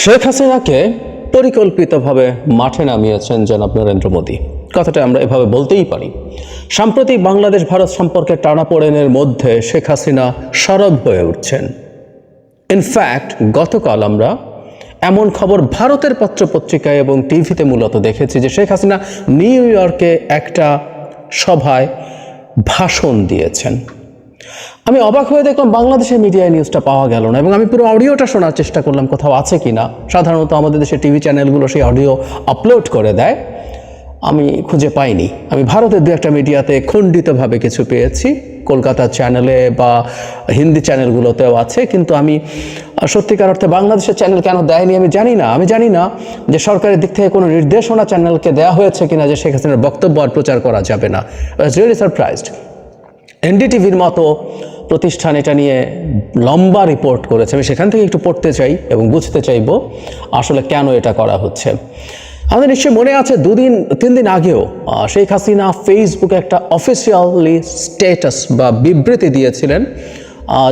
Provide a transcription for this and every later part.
শেখ হাসিনাকে পরিকল্পিতভাবে মাঠে নামিয়েছেন জনাব নরেন্দ্র মোদী। কথাটা আমরা এভাবে বলতেই পারি। সাম্প্রতিক বাংলাদেশ ভারত সম্পর্কে টানাপোড়েনের মধ্যে শেখ হাসিনা সরব হয়ে উঠছেন। ইনফ্যাক্ট গতকাল আমরা এমন খবর ভারতের পত্রপত্রিকায় এবং টিভিতে মূলত দেখেছি যে শেখ হাসিনা নিউ ইয়র্কে একটা সভায় ভাষণ দিয়েছেন। আমি অবাক হয়ে দেখলাম বাংলাদেশের মিডিয়ায় নিউজটা পাওয়া গেল না, এবং আমি পুরো অডিওটা শোনার চেষ্টা করলাম কোথাও আছে কিনা। সাধারণত আমাদের দেশের টিভি চ্যানেলগুলো সেই অডিও আপলোড করে দেয়, আমি খুঁজে পাইনি। আমি ভারতের দু একটা মিডিয়াতে খণ্ডিতভাবে কিছু পেয়েছি, কলকাতার চ্যানেলে বা হিন্দি চ্যানেলগুলোতেও আছে, কিন্তু আমি সত্যিকার অর্থে বাংলাদেশের চ্যানেল কেন দেয়নি আমি জানি না যে সরকারের দিক থেকে কোনো নির্দেশনা চ্যানেলকে দেওয়া হয়েছে কিনা যে শেখ হাসিনার বক্তব্য আর প্রচার করা যাবে না। I was really surprised. এনডিটিভির মতো প্রতিষ্ঠান এটা নিয়ে লম্বা রিপোর্ট করেছে। আমি সেখান থেকে একটু পড়তে চাই এবং বুঝতে চাইব আসলে কেন এটা করা হচ্ছে। আমাদের নিশ্চয়ই মনে আছে 2-3 দিন আগেও শেখ হাসিনা ফেসবুকে একটা অফিসিয়ালি স্ট্যাটাস বা বিবৃতি দিয়েছিলেন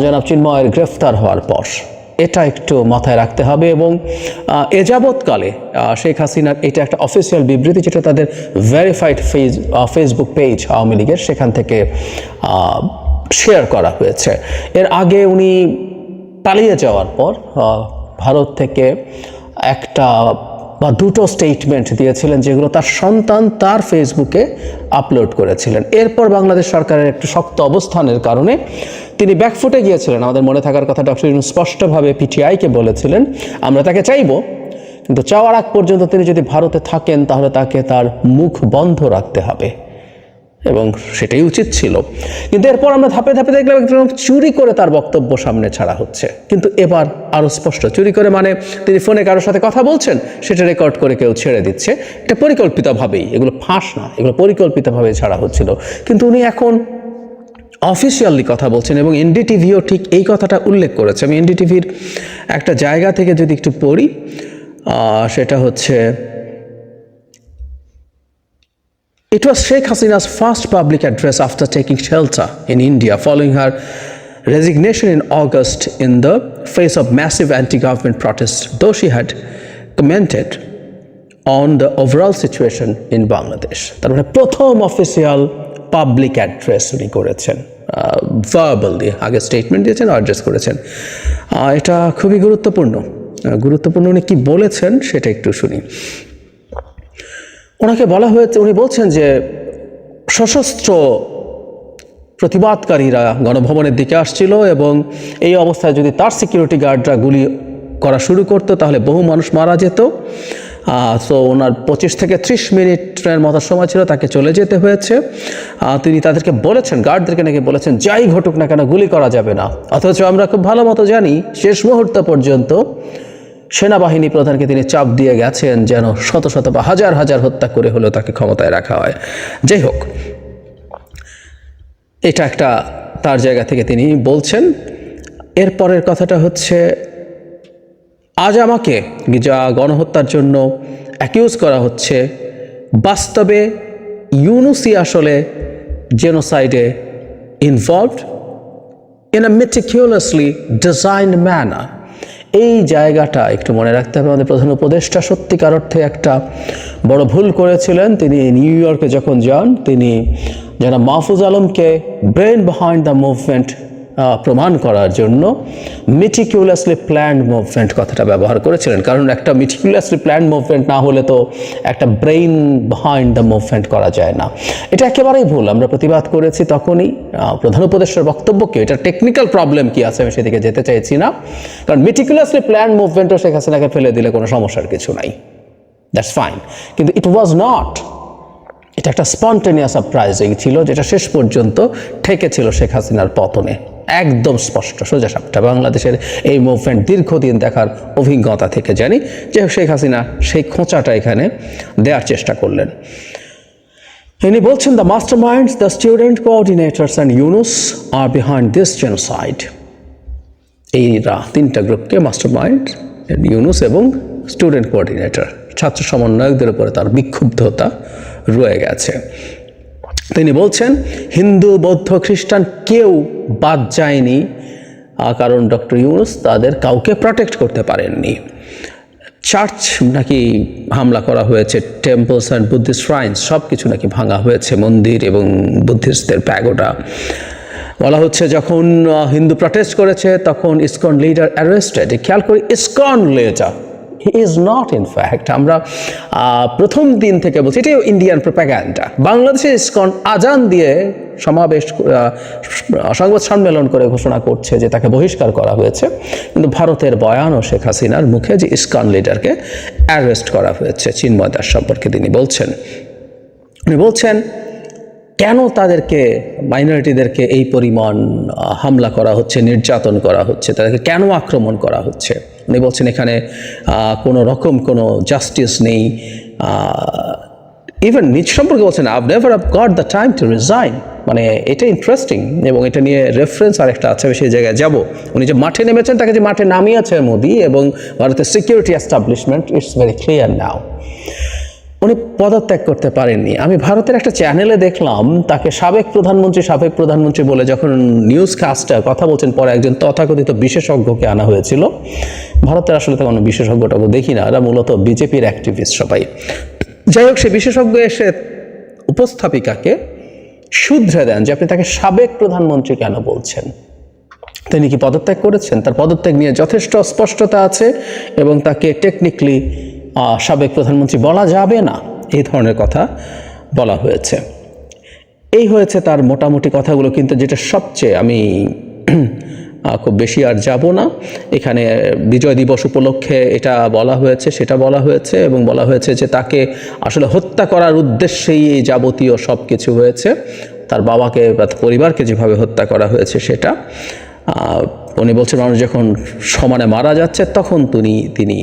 জনাব চিন্ময়ের গ্রেফতার হওয়ার পর। এটা একটু মাথায় রাখতে হবে, এবং এ যাবৎকালে শেখ হাসিনার এটা একটা অফিসিয়াল বিবৃতি যেটা তাদের ভেরিফাইড ফেসবুক পেজ আওয়ামী লীগের, সেখান থেকে শেয়ার করা হয়েছে। এর আগে উনি পালিয়ে যাওয়ার পর ভারত থেকে একটা বা দুটো স্টেটমেন্ট দিয়েছিলেন যেগুলো তার সন্তান তার ফেসবুকে আপলোড করেছিলেন। এরপর বাংলাদেশ সরকারের একটু শক্ত অবস্থানের কারণে তিনি ব্যাকফুটে গিয়েছিলেন। আমাদের মনে থাকার কথা ডক্টর ইউনূস স্পষ্টভাবে পিটিআইকে বলেছিলেন আমরা তাকে চাইব, কিন্তু চাওয়ার আগ পর্যন্ত তিনি যদি ভারতে থাকেন তাহলে তাকে তার মুখ বন্ধ রাখতে হবে, এবং সেটাই উচিত ছিল। কিন্তু এরপর আমরা ধাপে ধাপে দেখলাম চুরি করে তার বক্তব্য সামনে ছাড়া হচ্ছে। কিন্তু এবার আরও স্পষ্ট, চুরি করে মানে তিনি ফোনে কারোর সাথে কথা বলছেন, সেটা রেকর্ড করে কেউ ছেড়ে দিচ্ছে। এটা পরিকল্পিতভাবেই, এগুলো ফাঁস না, এগুলো পরিকল্পিতভাবে ছাড়া হচ্ছিল। কিন্তু উনি এখন অফিসিয়ালি কথা বলছেন, এবং এনডিটিভিও ঠিক এই কথাটা উল্লেখ করেছে। আমি এনডিটিভির একটা জায়গা থেকে যদি একটু পড়ি, সেটা হচ্ছে It was Sheikh Hasina's first public address after taking shelter in India following her resignation in August in the face of massive anti-government protests, though she had commented on the overall situation in Bangladesh. তার মানে প্রথম official public address উনি করেছেন, verbally, আগে statement দিয়েছেন, address করেছেন। এটা খুবই গুরুত্বপূর্ণ। উনি কি বলেছেন সেটা একটু শুনি। ওনাকে বলা হয়েছে, উনি বলছেন যে সশস্ত্র প্রতিবাদকারীরা গণভবনের দিকে আসছিল, এবং এই অবস্থায় যদি তার সিকিউরিটি গার্ডরা গুলি করা শুরু করতো তাহলে বহু মানুষ মারা যেত। তো ওনার 25 থেকে 30 মিনিটের মতো সময় ছিল, তাকে চলে যেতে হয়েছে। তিনি তাদেরকে বলেছেন, গার্ডদেরকে নাকি বলেছেন যাই ঘটুক না কেন গুলি করা যাবে না। অথচ আমরা খুব ভালো মতো জানি শেষ মুহূর্ত পর্যন্ত সেনাবাহিনী প্রধানকে তিনি চাপ দিয়ে গেছেন যেন শত শত বা হাজার হাজার হত্যা করে হলেও তাকে ক্ষমতায় রাখা হয়। যাই হোক, এটা একটা তার জায়গা থেকে তিনি বলছেন। এরপরের কথাটা হচ্ছে, আজ আমাকে যা গণহত্যার জন্য অ্যাকিউজ করা হচ্ছে, বাস্তবে ইউনূসই আসলে জেনোসাইডে involved in a meticulously designed manner. এই জায়গাটা একটু মনে রাখতে হবে। আমাদের প্রধান উপদেষ্টা সত্যিকার অর্থে একটা বড় ভুল করেছিলেন। তিনি নিউ ইয়র্কে যখন যান, তিনি জনাব মাহফুজ আলমকে ব্রেন বিহাইন্ড দ্য মুভমেন্ট প্রমাণ করার জন্য মেটিকুলাসলি প্ল্যান্ড মুভমেন্ট কথাটা ব্যবহার করেছিলেন। কারণ একটা মেটিকুলাসলি প্ল্যান্ড মুভমেন্ট না হলে তো একটা ব্রেইন বিহাইন্ড দ্য মুভমেন্ট করা যায় না। এটা একেবারেই ভুল। আমরা প্রতিবাদ করেছি তখনই প্রধান উপদেষ্টার বক্তব্যকে। এটা টেকনিক্যাল প্রবলেম কি আছে আমি সেদিকে যেতে চাইছি না, কারণ মেটিকুলাসলি প্ল্যান্ড মুভমেন্টও শেখ হাসিনাকে ফেলে দিলে কোনো সমস্যার কিছু নাই, দ্যাটস ফাইন। কিন্তু ইট ওয়াজ নট, এটা একটা স্পন্টেনিয়াস সারপ্রাইজিং ছিল, যেটা শেষ পর্যন্ত ঠেকেছিল শেখ হাসিনার পতনে। একদম স্পষ্ট সোজা সাপটা বাংলাদেশের এই মুভমেন্ট দীর্ঘদিন দেখার অভিজ্ঞতা থেকে জানি যে শেখ হাসিনা সেই খোঁচাটা এখানে দেওয়ার চেষ্টা করলেন। ইনি বলছেন, the master minds, the student coordinators and Yunus are behind this genocide. এইরা তিনটা গ্রুপকে, মাস্টার মাইন্ড, ইউনূস এবং স্টুডেন্ট কোঅর্ডিনেটর, ছাত্র সমন্বয়কদের উপরে তার বিক্ষুব্ধতা রয়ে গেছে। তিনি বলছেন হিন্দু, বৌদ্ধ, খ্রিস্টান কেউ বাদ যায়নি, কারণ ডক্টর ইউনূস তাদের কাউকে প্রটেক্ট করতে পারেননি। চার্চ নাকি হামলা করা হয়েছে, টেম্পলস অ্যান্ড বুদ্ধিস্ট শ্রাইন্স সব কিছু নাকি ভাঙা হয়েছে, মন্দির এবং বুদ্ধিস্টদের প্যাগোডা। বলা হচ্ছে যখন হিন্দু প্রটেস্ট করেছে তখন ইসকন লিডার অ্যারেস্টেড। খেয়াল করি, ISKCON leader, he is not in fact. আমরা প্রথম দিন থেকে বলছি এটাই ইন্ডিয়ান প্রোপাগ্যান্ডা। বাংলাদেশে ইসকন আজান দিয়ে সমাবেশ সংবাদ সম্মেলন করে ঘোষণা করছে যে তাকে বহিষ্কার করা হয়েছে, কিন্তু ভারতের বয়ান ও শেখ হাসিনার মুখে যে ইসকন লিডারকে অ্যারেস্ট করা হয়েছে চিন্ময় দাস সম্পর্কে তিনি বলছেন কেন তাদেরকে, মাইনরিটিদেরকে এই পরিমাণ হামলা করা হচ্ছে, নির্যাতন করা হচ্ছে, তাদেরকে কেন আক্রমণ করা হচ্ছে। উনি বলছেন এখানে কোনো রকম কোনো জাস্টিস নেই। ইভেন নিজ সম্পর্কে বলছেন I've never got the time to resign. মানে এটা ইন্টারেস্টিং, এবং এটা নিয়ে রেফারেন্স আরেকটা আছে, আমি সেই জায়গায় যাব। উনি যে মাঠে নেমেছেন, তাকে যে মাঠে নামিয়েছে মোদি এবং ভারতের security establishment, it's very clear now. উনি পদত্যাগ করতে পারেননি। আমি ভারতের একটা চ্যানেলে দেখলাম তাকে সাবেক প্রধানমন্ত্রী বলে যখন নিউজ কাস্টার কথা বলছেন, পরে একজন তথাকথিত বিশেষজ্ঞকে আনা হয়েছিল। ভারতের আসলে তো কোনো বিশেষজ্ঞটাকে দেখি না, এরা মূলত বিজেপির অ্যাক্টিভিস্ট সবাই। যাই হোক, সে বিশেষজ্ঞ এসে উপস্থাপিকাকে শুধরে দেন যে আপনি তাকে সাবেক প্রধানমন্ত্রী কেন বলছেন, তিনি কি পদত্যাগ করেছেন? তার পদত্যাগ নিয়ে যথেষ্ট অস্পষ্টতা আছে এবং তাকে টেকনিক্যালি সাবেক প্রধানমন্ত্রী বলা যাবে না, এই ধরনের কথা বলা হয়েছে। এই হয়েছে তার মোটামুটি কথাগুলো, কিন্তু যেটা সবচেয়ে, আমি খুব বেশি আর যাব না, এখানে বিজয় দিবস উপলক্ষে এটা বলা হয়েছে, সেটা বলা হয়েছে, এবং বলা হয়েছে যে তাকে আসলে হত্যা করার উদ্দেশ্যেই এই যাবতীয় সব কিছু হয়েছে। তার বাবাকে বা পরিবারকে যেভাবে হত্যা করা হয়েছে সেটা উনি বলছেন, মানুষ যখন সমানে মারা যাচ্ছে তখন তিনি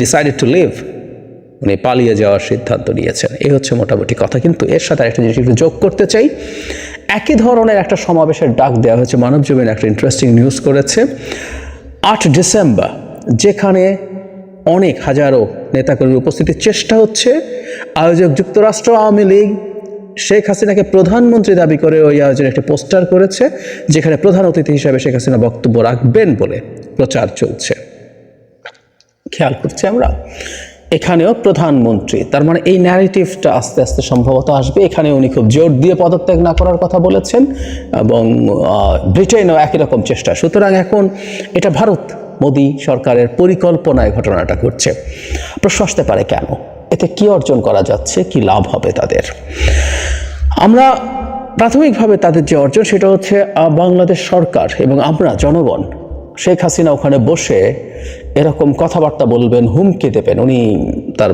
ডিসাইডেড টু লিভ, উনি পালিয়ে যাওয়ার সিদ্ধান্ত নিয়েছেন। এই হচ্ছে মোটামুটি কথা। কিন্তু এর সাথে একটা জিনিস একটু যোগ করতে চাই। একই ধরনের একটা সমাবেশের ডাক দেওয়া হয়েছে, মানবজমিন একটা ইন্টারেস্টিং নিউজ করেছে। 8 ডিসেম্বর যেখানে অনেক হাজারো নেতাকর্মীর উপস্থিতির চেষ্টা হচ্ছে, আয়োজক যুক্তরাষ্ট্র আওয়ামী লীগ শেখ হাসিনাকে প্রধানমন্ত্রী দাবি করে ওই আয়োজনে একটা পোস্টার করেছে, যেখানে প্রধান অতিথি হিসাবে শেখ হাসিনা বক্তব্য রাখবেন বলে প্রচার চলছে। খেয়াল করছি আমরা, এখানেও প্রধানমন্ত্রী, তার মানে এই ন্যারেটিভটা আস্তে আস্তে সম্ভবত আসবে। এখানে উনি খুব জোর দিয়ে পদত্যাগ না করার কথা বলেছেন, এবং ব্রিটেনও একই রকম চেষ্টা। সুতরাং এখন এটা ভারত মোদি সরকারের পরিকল্পনায় ঘটনাটা ঘটছে। প্রশ্ন আসতে পারে কেন, এতে কি অর্জন করা যাচ্ছে, কি লাভ হবে তাদের? আমরা প্রাথমিকভাবে তাদের যে অর্জন সেটা হচ্ছে বাংলাদেশ সরকার এবং আমরা জনগণ, শেখ হাসিনা ওখানে বসে এরকম কথাবার্তা বলবেন, হুমকি দেবেন। উনি তার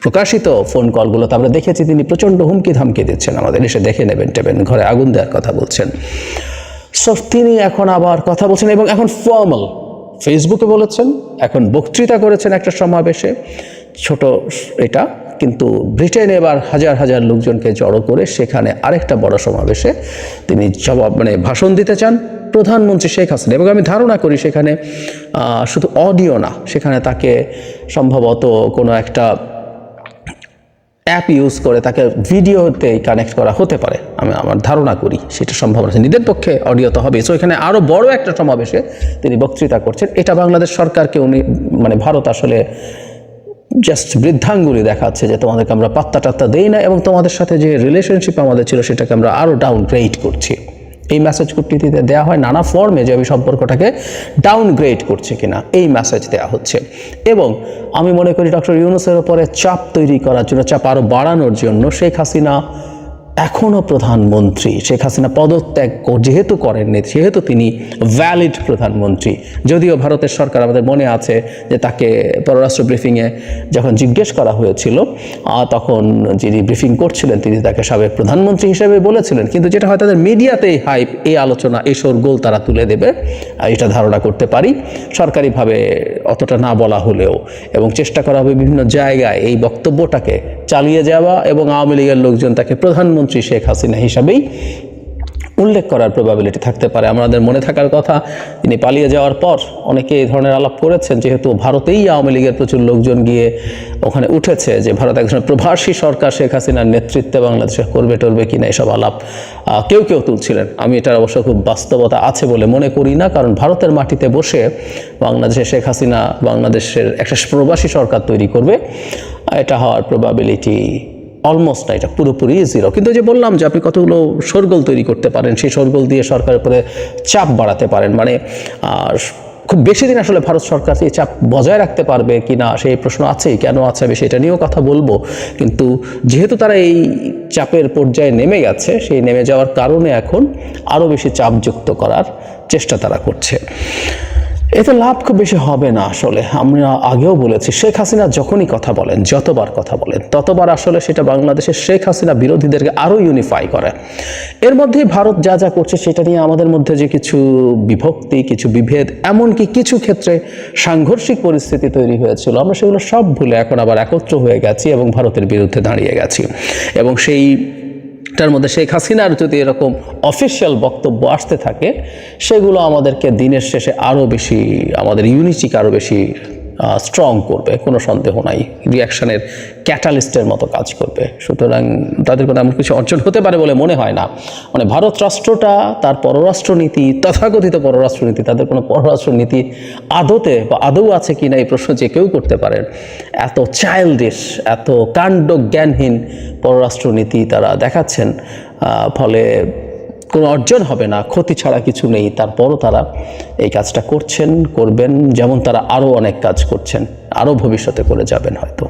প্রকাশিত ফোন কলগুলোতে আমরা দেখেছি তিনি প্রচণ্ড হুমকি ধামকি দিচ্ছেন, আমাদের এসে দেখে নেবেন টেবেন, ঘরে আগুন দেওয়ার কথা বলছেন। সো তিনি এখন আবার কথা বলছেন, এবং এখন ফর্মাল ফেসবুকে বলেছেন, এখন বক্তৃতা করেছেন একটা সমাবেশে, ছোট এটা, কিন্তু ব্রিটেনে এবার হাজার হাজার লোকজনকে জড়ো করে সেখানে আরেকটা বড় সমাবেশে তিনি ভাষণ দিতে চান প্রধানমন্ত্রী শেখ হাসিনা। এবং আমি ধারণা করি সেখানে শুধু অডিও না, সেখানে তাকে সম্ভবত কোনো একটা অ্যাপ ইউজ করে তাকে ভিডিওতে কানেক্ট করা হতে পারে, আমার ধারণা করি সেটা সম্ভব আছে। নিজের পক্ষে অডিও তো হবে। সো এখানে আরও বড় একটা সমাবেশে তিনি বক্তৃতা করছেন। এটা বাংলাদেশ সরকারকে উনি ভারত আসলে জাস্ট বৃদ্ধাঙ্গুলি দেখাচ্ছে যে তোমাদেরকে আমরা পাত্তা টাত্তা দেই না, এবং তোমাদের সাথে যে রিলেশনশিপ আমাদের ছিল সেটাকে আমরা আরও ডাউনগ্রেড করছি। এই মেসেজ কূটনীতিতে দেওয়া হয় নানা ফর্মে, যে আমি সম্পর্কটাকে ডাউনগ্রেড করছে কিনা এই মেসেজ দেওয়া হচ্ছে। এবং আমি মনে করি ডক্টর ইউনূসের উপরে চাপ তৈরি করার জন্য, চাপ আরও বাড়ানোর জন্য শেখ হাসিনা এখনও প্রধানমন্ত্রী, শেখ হাসিনা পদত্যাগ যেহেতু করেননি, সেহেতু তিনি ভ্যালিড প্রধানমন্ত্রী। যদিও ভারতের সরকার, আমাদের মনে আছে যে তাকে পররাষ্ট্র ব্রিফিংয়ে যখন জিজ্ঞেস করা হয়েছিল, তখন যিনি ব্রিফিং করছিলেন তিনি তাকে সাবেক প্রধানমন্ত্রী হিসেবে বলেছিলেন, কিন্তু যেটা হয় তাদের মিডিয়াতেই হাইপ, এই আলোচনা, এই শোরগোল তারা তুলে দেবে, এটা ধারণা করতে পারি। সরকারিভাবে অতটা না বলা হলেও, এবং চেষ্টা করা হবে বিভিন্ন জায়গায় এই বক্তব্যটাকে চালিয়ে যাওয়া, এবং আওয়ামী লীগের লোকজন তাকে প্রধানমন্ত্রী শেখ হাসিনা হিসাবেই উল্লেখ করার প্রবাবিলিটি থাকতে পারে। আমাদের মনে থাকার কথা, তিনি পালিয়ে যাওয়ার পর অনেকে এই ধরনের আলাপ করেছেন, যেহেতু ভারতেই আওয়ামী লীগের প্রচুর লোকজন গিয়ে ওখানে উঠেছে, যে ভারত একজন প্রবাসী সরকার শেখ হাসিনার নেতৃত্বে বাংলাদেশে করবে টরবে কিনা এসব আলাপ কেউ কেউ তুলছিলেন। আমি এটার অবশ্য খুব বাস্তবতা আছে বলে মনে করি না, কারণ ভারতের মাটিতে বসে বাংলাদেশে শেখ হাসিনা বাংলাদেশের একটা প্রবাসী সরকার তৈরি করবে, এটা হওয়ার প্রবাবিলিটি অলমোস্ট না, এটা পুরোপুরি জিরো। কিন্তু যে বললাম যে আপনি কতগুলো শোরগোল তৈরি করতে পারেন, সেই শোরগোল দিয়ে সরকারের উপরে চাপ বাড়াতে পারেন। মানে খুব বেশি দিন আসলে ভারত সরকার এই চাপ বজায় রাখতে পারবে কি না সেই প্রশ্ন আছেই, কেন আছে সেটা নিয়েও কথা বলবো। কিন্তু যেহেতু তারা এই চাপের পর্যায়ে নেমে গেছে, সেই নেমে যাওয়ার কারণে এখন আরও বেশি চাপযুক্ত করার চেষ্টা তারা করছে। এতে লাভ খুব বেশি হবে না। আসলে আমরা আগেও বলেছি, শেখ হাসিনা যখনই কথা বলেন, যতবার কথা বলেন, ততবার আসলে সেটা বাংলাদেশের শেখ হাসিনা বিরোধীদেরকে আরও ইউনিফাই করে। এর মধ্যেই ভারত যা যা করছে সেটা নিয়ে আমাদের মধ্যে যে কিছু বিভক্তি, কিছু বিভেদ, এমনকি কিছু ক্ষেত্রে সাংঘর্ষিক পরিস্থিতি তৈরি হয়েছিল, আমরা সেগুলো সব ভুলে এখন আবার একত্র হয়ে গেছি এবং ভারতের বিরুদ্ধে দাঁড়িয়ে গেছি। এবং সেইটার মধ্যে শেখ হাসিনার যদি এরকম অফিসিয়াল বক্তব্য আসতে থাকে, সেগুলো আমাদেরকে দিনের শেষে আরও বেশি, আমাদের ইউনিটিকে আরও বেশি স্ট্রং করবে, কোনো সন্দেহ নাই, রিয়াকশনের ক্যাটালিস্টের মতো কাজ করবে। সুতরাং তাদের কোনো এমন কিছু অর্জন হতে পারে বলে মনে হয় না। মানে ভারত রাষ্ট্রটা, তার পররাষ্ট্রনীতি, তথাকথিত পররাষ্ট্রনীতি, তাদের কোনো পররাষ্ট্রনীতি আদতে বা আদৌ আছে কি না এই প্রশ্ন যে কেউ করতে পারেন। এত চাইল্ডিশ, এত কাণ্ড জ্ঞানহীন পররাষ্ট্রনীতি তারা দেখাচ্ছেন, ফলে কোনো অর্জন হবে না, ক্ষতি ছাড়া কিছু নেই। তারপরও তারা এই কাজটা করছেন, করবেন, যেমন তারা আরও অনেক কাজ করছেন, আরও ভবিষ্যতে করে যাবেন হয়তো।